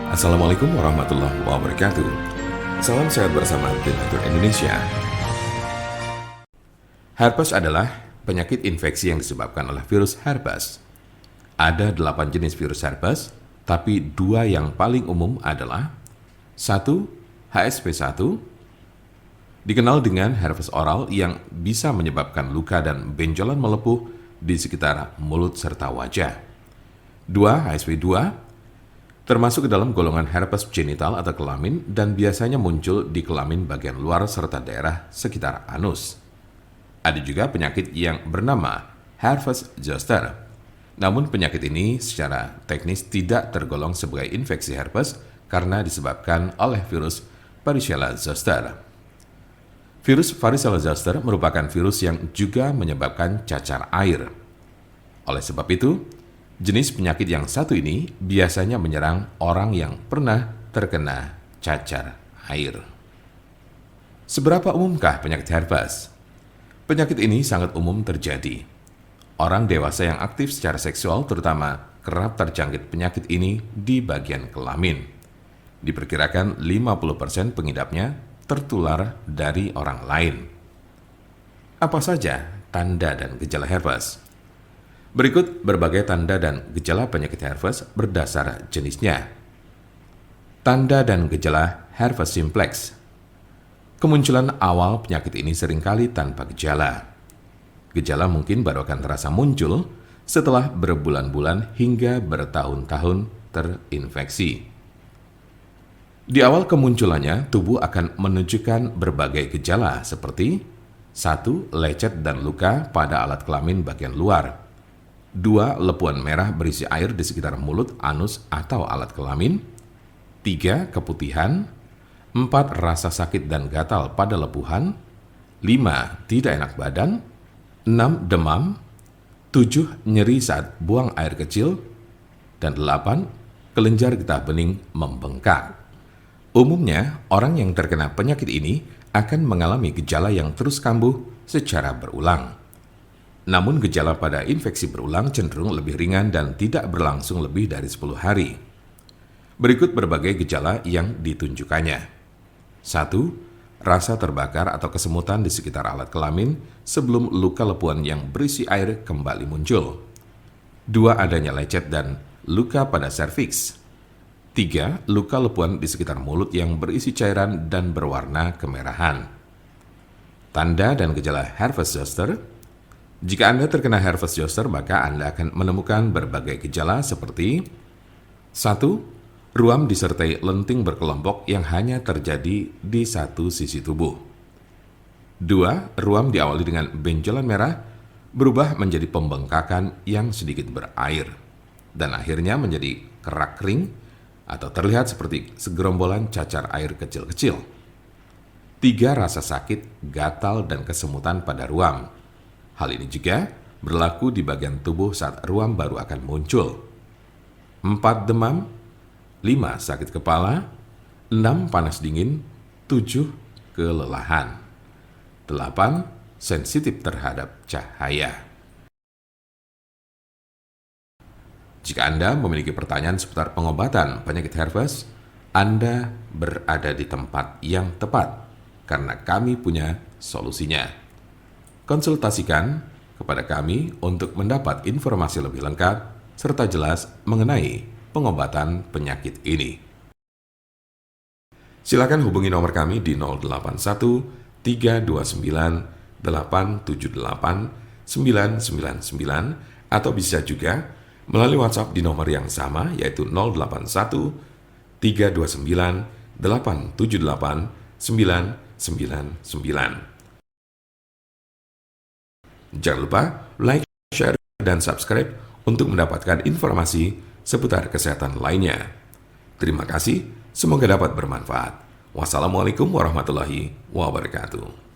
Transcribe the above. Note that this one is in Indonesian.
Assalamualaikum warahmatullahi wabarakatuh. Salam sehat bersama Donatur Indonesia. Herpes adalah penyakit infeksi yang disebabkan oleh virus herpes. Ada 8 jenis virus herpes, tapi 2 yang paling umum adalah 1. HSV1, dikenal dengan herpes oral yang bisa menyebabkan luka dan benjolan melepuh di sekitar mulut serta wajah. 2. HSV2, termasuk ke dalam golongan herpes genital atau kelamin dan biasanya muncul di kelamin bagian luar serta daerah sekitar anus. Ada juga penyakit yang bernama herpes zoster. Namun penyakit ini secara teknis tidak tergolong sebagai infeksi herpes karena disebabkan oleh virus Varicella zoster. Virus Varicella zoster merupakan virus yang juga menyebabkan cacar air. Oleh sebab itu, jenis penyakit yang satu ini biasanya menyerang orang yang pernah terkena cacar air. Seberapa umumkah penyakit herpes? Penyakit ini sangat umum terjadi. Orang dewasa yang aktif secara seksual terutama kerap terjangkit penyakit ini di bagian kelamin. Diperkirakan 50% pengidapnya tertular dari orang lain. Apa saja tanda dan gejala herpes? Berikut berbagai tanda dan gejala penyakit herpes berdasar jenisnya. Tanda dan gejala herpes simplex. Kemunculan awal penyakit ini seringkali tanpa gejala. Gejala mungkin baru akan terasa muncul setelah berbulan-bulan hingga bertahun-tahun terinfeksi. Di awal kemunculannya, tubuh akan menunjukkan berbagai gejala seperti 1. Lecet dan luka pada alat kelamin bagian luar. 2. Lepuan merah berisi air di sekitar mulut, anus, atau alat kelamin. 3. Keputihan. 4. Rasa sakit dan gatal pada lepuhan. 5. Tidak enak badan. 6. Demam. 7. Nyeri saat buang air kecil. Dan 8. Kelenjar getah bening membengkak. Umumnya, orang yang terkena penyakit ini akan mengalami gejala yang terus kambuh secara berulang. Namun gejala pada infeksi berulang cenderung lebih ringan dan tidak berlangsung lebih dari 10 hari. Berikut berbagai gejala yang ditunjukkannya. 1. Rasa terbakar atau kesemutan di sekitar alat kelamin sebelum luka lepuan yang berisi air kembali muncul. 2. Adanya lecet dan luka pada serviks. 3. Luka lepuan di sekitar mulut yang berisi cairan dan berwarna kemerahan. Tanda dan gejala herpes zoster. Jika Anda terkena herpes zoster, maka Anda akan menemukan berbagai gejala seperti 1. Ruam disertai lenting berkelompok yang hanya terjadi di satu sisi tubuh. 2. Ruam diawali dengan benjolan merah berubah menjadi pembengkakan yang sedikit berair dan akhirnya menjadi kerak kering atau terlihat seperti segerombolan cacar air kecil-kecil. 3. Rasa sakit, gatal, dan kesemutan pada ruam. Hal ini juga berlaku di bagian tubuh saat ruam baru akan muncul. 4. Demam. 5. Sakit kepala. 6. Panas dingin. 7. Kelelahan. 8. Sensitif terhadap cahaya. Jika Anda memiliki pertanyaan seputar pengobatan penyakit herpes, Anda berada di tempat yang tepat karena kami punya solusinya. Konsultasikan kepada kami untuk mendapat informasi lebih lengkap serta jelas mengenai pengobatan penyakit ini. Silakan hubungi nomor kami di 081 329 878 999 atau bisa juga melalui WhatsApp di nomor yang sama yaitu 081 329 878 999. Jangan lupa like, share, dan subscribe untuk mendapatkan informasi seputar kesehatan lainnya. Terima kasih, semoga dapat bermanfaat. Wassalamualaikum warahmatullahi wabarakatuh.